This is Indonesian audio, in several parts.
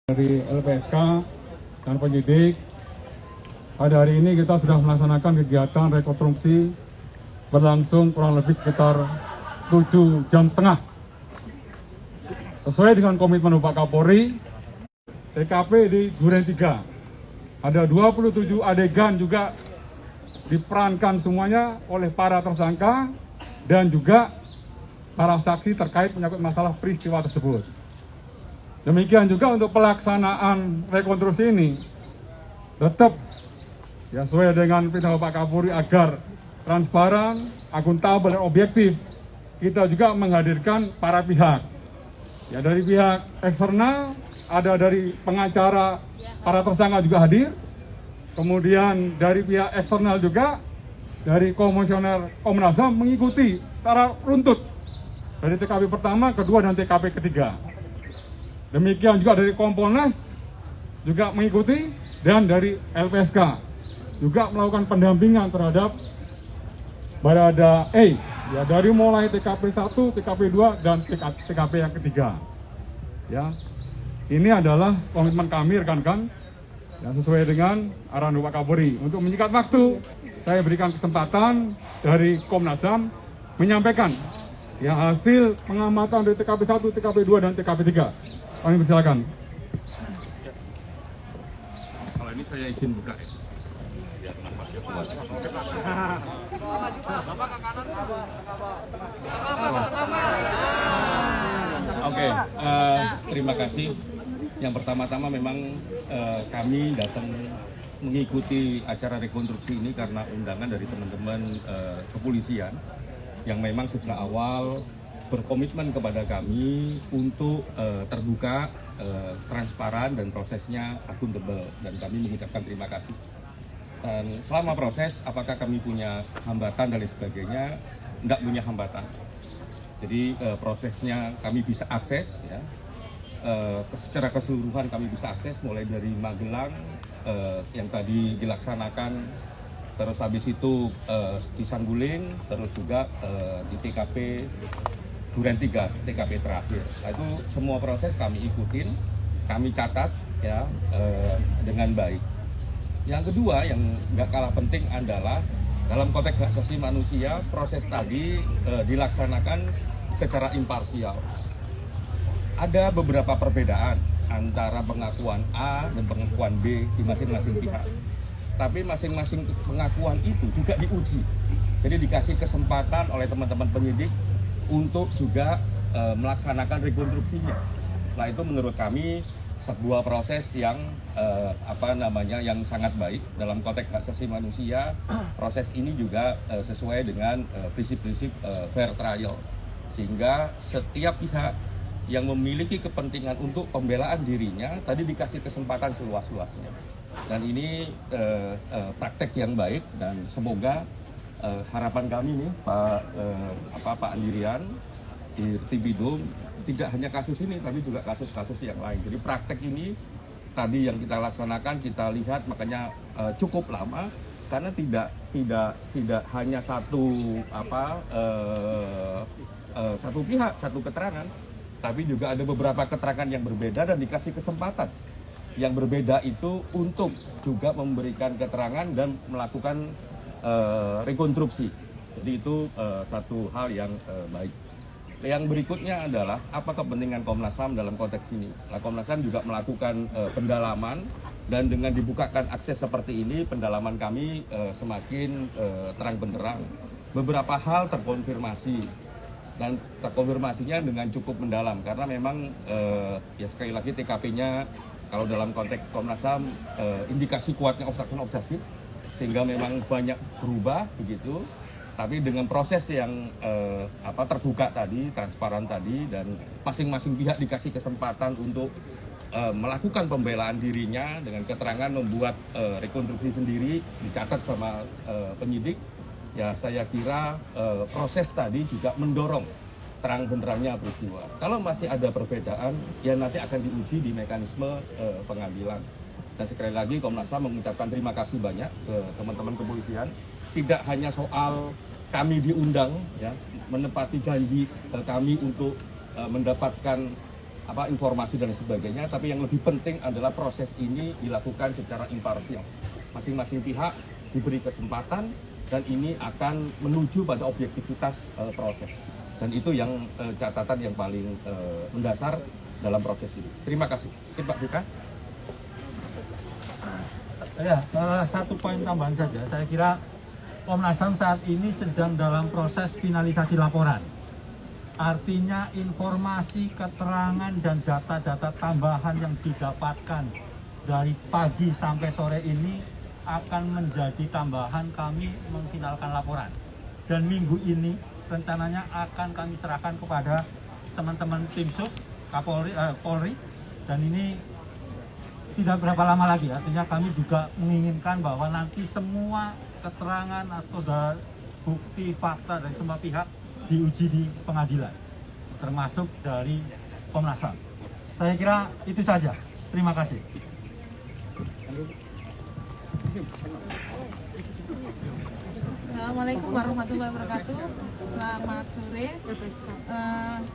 Dari LPSK dan penyidik, pada hari ini kita sudah melaksanakan kegiatan rekonstruksi berlangsung kurang lebih sekitar 7,5 jam. Sesuai dengan komitmen Bapak Kapolri, TKP di Duren 3. Ada 27 adegan juga diperankan semuanya oleh para tersangka dan juga para saksi terkait menyangkut masalah peristiwa tersebut. Demikian juga untuk pelaksanaan rekonstruksi ini tetap ya sesuai dengan perintah Bapak Kapolri agar transparan, akuntabel dan objektif. Kita juga menghadirkan para pihak. Ya, dari pihak eksternal ada dari pengacara para tersangka juga hadir. Kemudian dari pihak eksternal juga dari komisioner Komnas HAM mengikuti secara runtut dari TKP pertama, kedua dan TKP ketiga. Demikian juga dari Kompolnas juga mengikuti dan dari LPSK juga melakukan pendampingan terhadap Barada E ya dari mulai TKP 1, TKP 2 dan TKP yang ketiga. Ya. Ini adalah komitmen kami rekan-rekan yang sesuai dengan arahan Bapak Kapolri. Untuk menyingkat waktu, saya berikan kesempatan dari Komnas HAM menyampaikan ya hasil pengamatan dari TKP 1, TKP 2 dan TKP 3. Kami persilakan. Kalau ini saya izin buka ya. Oke, terima kasih. Yang pertama-tama memang kami datang mengikuti acara rekonstruksi ini karena undangan dari teman-teman kepolisian yang memang sejak awal berkomitmen kepada kami untuk terbuka, transparan dan prosesnya akuntabel, dan kami mengucapkan terima kasih. Dan selama proses, apakah kami punya hambatan dan lain sebagainya? Tidak punya hambatan. Jadi prosesnya kami bisa akses, ya. Secara keseluruhan kami bisa akses mulai dari Magelang yang tadi dilaksanakan, terus habis itu di Saguling, terus juga di TKP Duren 3, TKP terakhir. Nah, itu semua proses kami ikutin, kami catat ya dengan baik. Yang kedua yang nggak kalah penting adalah dalam konteks hak asasi manusia, proses tadi dilaksanakan secara imparsial. Ada beberapa perbedaan antara pengakuan A dan pengakuan B di masing-masing pihak. Tapi masing-masing pengakuan itu juga diuji. Jadi dikasih kesempatan oleh teman-teman penyidik untuk juga melaksanakan rekonstruksinya. Nah, itu menurut kami sebuah proses yang yang sangat baik dalam konteks hak asasi manusia. Proses ini juga sesuai dengan prinsip-prinsip fair trial, sehingga setiap pihak yang memiliki kepentingan untuk pembelaan dirinya tadi dikasih kesempatan seluas-luasnya. Dan ini praktek yang baik, dan semoga harapan kami nih Pak Andirian di Tibidum tidak hanya kasus ini tapi juga kasus-kasus yang lain. Jadi praktek ini tadi yang kita laksanakan, kita lihat makanya cukup lama karena tidak hanya satu pihak, satu keterangan, tapi juga ada beberapa keterangan yang berbeda dan dikasih kesempatan yang berbeda itu untuk juga memberikan keterangan dan melakukan rekonstruksi. Jadi itu satu hal yang baik. Yang berikutnya adalah apa kepentingan Komnas HAM dalam konteks ini. Nah, Komnas HAM juga melakukan pendalaman, dan dengan dibukakan akses seperti ini, pendalaman kami semakin terang benderang. Beberapa hal terkonfirmasi, dan terkonfirmasinya dengan cukup mendalam karena memang ya sekali lagi TKP-nya kalau dalam konteks Komnas HAM indikasi kuatnya obstruction of justice, sehingga memang banyak berubah begitu. Tapi dengan proses yang terbuka tadi, transparan tadi, dan masing-masing pihak dikasih kesempatan untuk melakukan pembelaan dirinya dengan keterangan, membuat rekonstruksi sendiri, dicatat sama penyidik. Ya, saya kira proses tadi juga mendorong terang benderangnya peristiwa. Kalau masih ada perbedaan, ya nanti akan diuji di mekanisme pengambilan. Dan sekali lagi Komnas HAM mengucapkan terima kasih banyak ke teman-teman kepolisian. Tidak hanya soal kami diundang, ya, menepati janji kami untuk mendapatkan informasi dan sebagainya, tapi yang lebih penting adalah proses ini dilakukan secara imparsial. Masing-masing pihak diberi kesempatan dan ini akan menuju pada objektivitas proses. Dan itu yang catatan yang paling mendasar dalam proses ini. Terima kasih. Pak Buka. Ya, satu poin tambahan saja. Saya kira Komnas HAM saat ini sedang dalam proses finalisasi laporan. Artinya informasi, keterangan, dan data-data tambahan yang didapatkan dari pagi sampai sore ini akan menjadi tambahan kami memfinalkan laporan. Dan minggu ini rencananya akan kami serahkan kepada teman-teman tim sus, Polri, dan ini tidak berapa lama lagi. Artinya kami juga menginginkan bahwa nanti semua keterangan atau bukti fakta dari semua pihak diuji di pengadilan, termasuk dari Komnas HAM. Saya kira itu saja. Terima kasih. Assalamualaikum warahmatullahi wabarakatuh. Selamat sore.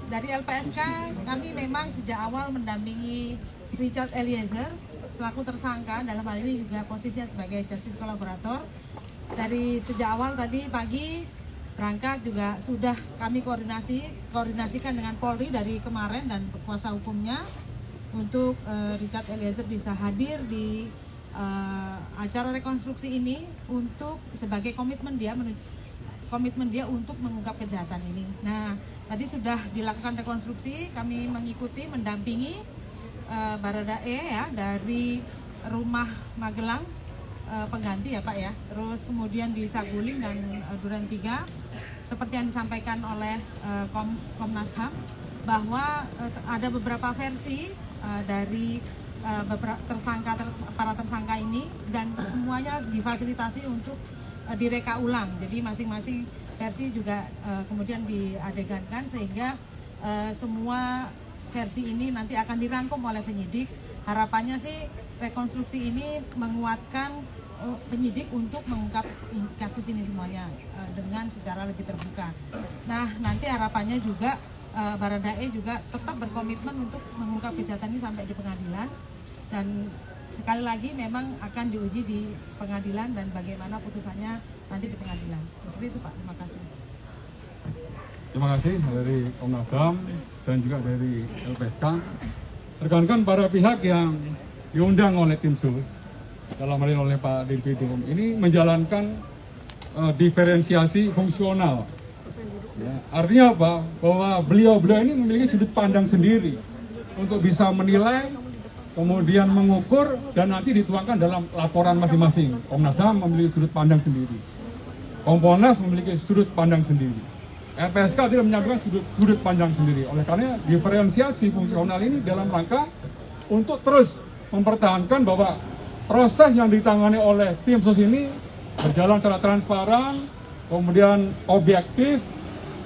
Dari LPSK kami memang sejak awal mendampingi Richard Eliezer selaku tersangka, dalam hal ini juga posisinya sebagai justice kolaborator. Dari sejak awal tadi pagi berangkat juga sudah kami koordinasikan dengan Polri dari kemarin dan kuasa hukumnya untuk Richard Eliezer bisa hadir di acara rekonstruksi ini untuk sebagai komitmen dia untuk mengungkap kejahatan ini. Nah, tadi sudah dilakukan rekonstruksi, kami mengikuti, mendampingi Baradae ya dari rumah Magelang pengganti ya Pak ya. Terus kemudian di Saguling dan Duren 3 seperti yang disampaikan oleh Komnas HAM bahwa ada beberapa versi dari beberapa para tersangka ini dan semuanya difasilitasi untuk direka ulang. Jadi masing-masing versi juga kemudian diadegankan sehingga semua versi ini nanti akan dirangkum oleh penyidik. Harapannya sih rekonstruksi ini menguatkan penyidik untuk mengungkap kasus ini semuanya dengan secara lebih terbuka. Nah, nanti harapannya juga Baradae juga tetap berkomitmen untuk mengungkap kejahatan ini sampai di pengadilan, dan sekali lagi memang akan diuji di pengadilan dan bagaimana putusannya nanti di pengadilan. Seperti itu Pak, terima kasih. Terima kasih dari Komnas HAM dan juga dari LPSK. Rekan-rekan para pihak yang diundang oleh tim sus, dalam hal ini oleh Pak Dirpidum, ini menjalankan diferensiasi fungsional. Ya, artinya apa? Bahwa beliau ini memiliki sudut pandang sendiri untuk bisa menilai, kemudian mengukur, dan nanti dituangkan dalam laporan masing-masing. Komnas HAM memiliki sudut pandang sendiri, Kompolnas memiliki sudut pandang sendiri, LPSK tidak menyampaikan sudut pandang sendiri. Oleh karena diferensiasi fungsional ini dalam rangka untuk terus mempertahankan bahwa proses yang ditangani oleh tim sus ini berjalan secara transparan, kemudian objektif,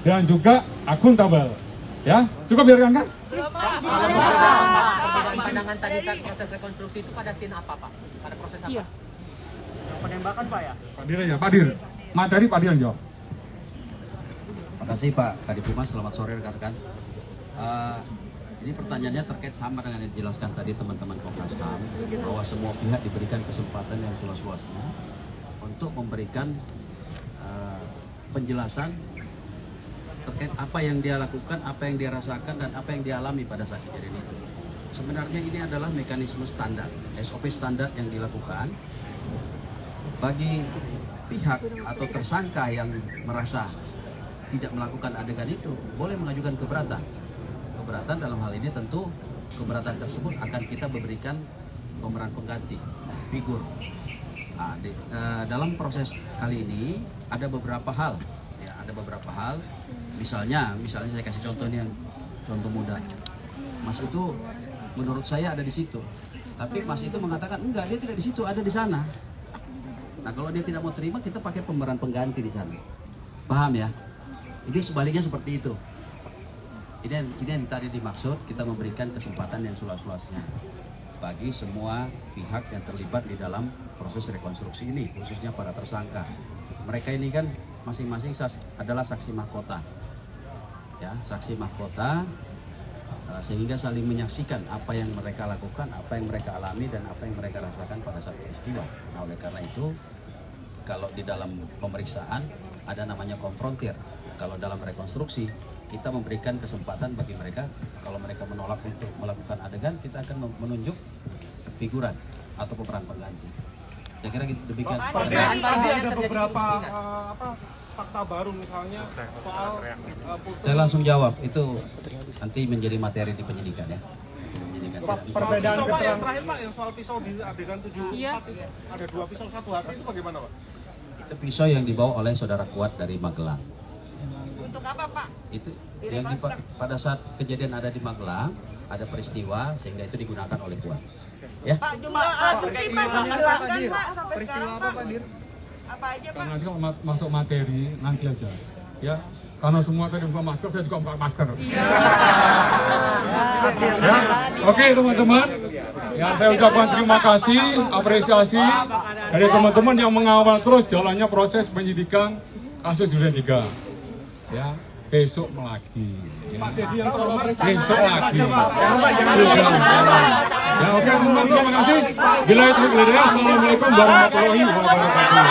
dan juga akuntabel. Ya, cukup biarkan kan? Pandangan tadi kan proses rekonstruksi itu pada scene apa Pak? Pada proses apa? Yang penembakan Pak ya? Pak Dir aja, Pak Dir. Materi Pak Dir yang jawab. Terima kasih Pak Kadifumas, selamat sore rekan-rekan. Ini pertanyaannya terkait sama dengan yang dijelaskan tadi teman-teman Komnas HAM, bahwa semua pihak diberikan kesempatan yang seluas-luasnya untuk memberikan penjelasan terkait apa yang dia lakukan, apa yang dia rasakan, dan apa yang dia alami pada saat kejadian itu. Sebenarnya ini adalah mekanisme standar, SOP standar yang dilakukan bagi pihak atau tersangka yang merasa tidak melakukan adegan itu, boleh mengajukan keberatan. Keberatan dalam hal ini tentu keberatan tersebut akan kita berikan pemeran pengganti, figur. Nah, dalam proses kali ini ada beberapa hal, ya, ada beberapa hal. Misalnya saya kasih contoh nih, yang contoh mudah. Mas itu menurut saya ada di situ, tapi Mas itu mengatakan enggak, dia tidak di situ, ada di sana. Nah, kalau dia tidak mau terima, kita pakai pemeran pengganti di sana. Paham ya? Ini sebaliknya seperti itu. Ini yang tadi dimaksud, kita memberikan kesempatan yang seluas-luasnya bagi semua pihak yang terlibat di dalam proses rekonstruksi ini, khususnya para tersangka. Mereka ini kan masing-masing adalah saksi mahkota. Ya, saksi mahkota sehingga saling menyaksikan apa yang mereka lakukan, apa yang mereka alami, dan apa yang mereka rasakan pada saat peristiwa. Nah, oleh karena itu, kalau di dalam pemeriksaan ada namanya konfrontir. Kalau dalam rekonstruksi, kita memberikan kesempatan bagi mereka, kalau mereka menolak untuk melakukan adegan, kita akan menunjuk figuran atau pemeran pengganti. Saya kira gitu, demikian. Tadi ada beberapa fakta baru misalnya soal Saya langsung jawab, itu nanti menjadi materi di penyidikan ya. perbedaan keterangan yang terakhir Pak, yang soal pisau di adegan 74 itu ada 2 pisau 1 hati, itu bagaimana Pak? Itu pisau yang dibawa oleh saudara Kuat dari Magelang. Untuk apa Pak? Itu yang pada saat kejadian ada di Magelang, ada peristiwa sehingga itu digunakan oleh Kuat. Ya. Pak, jumlah bukti Pak, dijelaskan Pak sampai sekarang Pak. Apa aja Pak? Karena nanti kalau masuk materi nanti aja, ya. Karena semua tadi buka masker, saya juga buka masker. Ya, oke teman-teman. Ya, saya ucapkan terima kasih, apresiasi dari teman-teman yang mengawal terus jalannya proses penyidikan kasus Duren 3. Ya, besok lagi. Ya. Besok lagi. Ya, oke teman-teman, terima kasih. Bila itu, assalamualaikum warahmatullahi wabarakatuh.